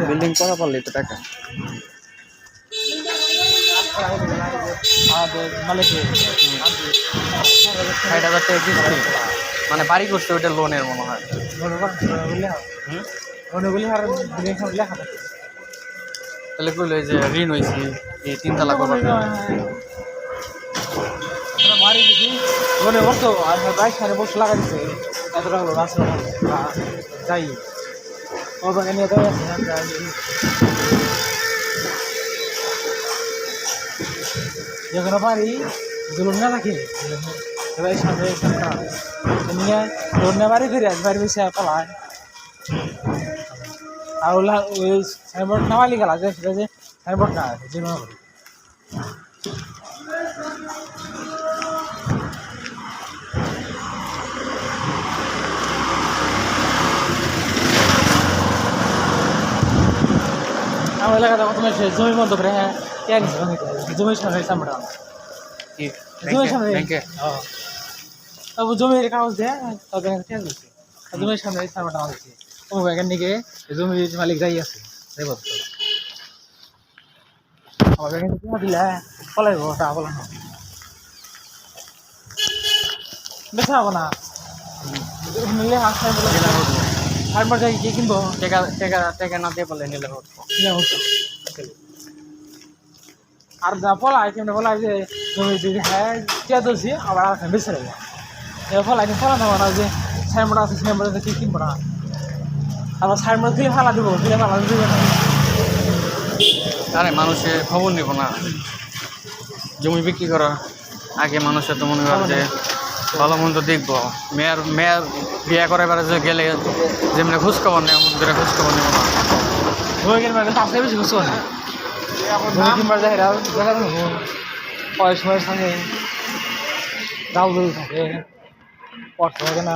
building করা পারলে তো টাকা মানে বাড়ি করছে ওইটা লোনের মনে হয় তাহলে কইলো যে ঋণ হয়েছে এই 3 তলা করবার বাড়ি দিদি লোনে বসতো আর বাইক সামনে বসে লাগা দিচ্ছে এত টাকা রাস্তা যাই ও বাগানে নিয়ে তো যখন পারি লোন না রাখি এবার সামনে নিয়ে লোন না বাড়ি ফিরে বাড়ি বেশি পালায় আর ওই সাইনবোর্ড নামালি গেল যে সেটা যে সাইনবোর্ড না আছে যে আমার এলাকাতে প্রথমে জমি বন্ধ করে হ্যাঁ কে দিচ্ছে জমির সামনে সামনে জমির সামনে তবু জমির কাগজ দেয় তবে কে দিচ্ছে জমির সামনে সামনেটা দিচ্ছে ও এখান থেকে জমির মালিক যাই আছে আমার এখানে দিলে পলাইব তা বলা না বেশা হবো না নিলে হাসতে বলে তারপর যাই কি কিনবো টাকা না দিয়ে বলে নিলে আর যা পলাই কেমন পলাই যে জমি যদি হ্যাঁ কে দোষী আবার বেছে নেবো ফলাই ফলা দেবো না যে সাইনবোর্ড আছে সাইনবোর্ডে কি কিনবো না আবার সাইনবোর্ড দিয়ে ফালা দিব দিলে ফালা দিবে না আরে মানুষের খবর নিব না জমি বিক্রি করার আগে মানুষের তো মনে করে যে ভালো মন্দ দেখবো মেয়ের বিয়ে করাবার গেলে যেমনি খোঁজখবর নেই এমন করে খোঁজখবর নেব না জমি কিনবার তার বেশি খুশি না জমি কিনবার যায় পয়সার সঙ্গে দাও দই থাকে পড়তে থাকে না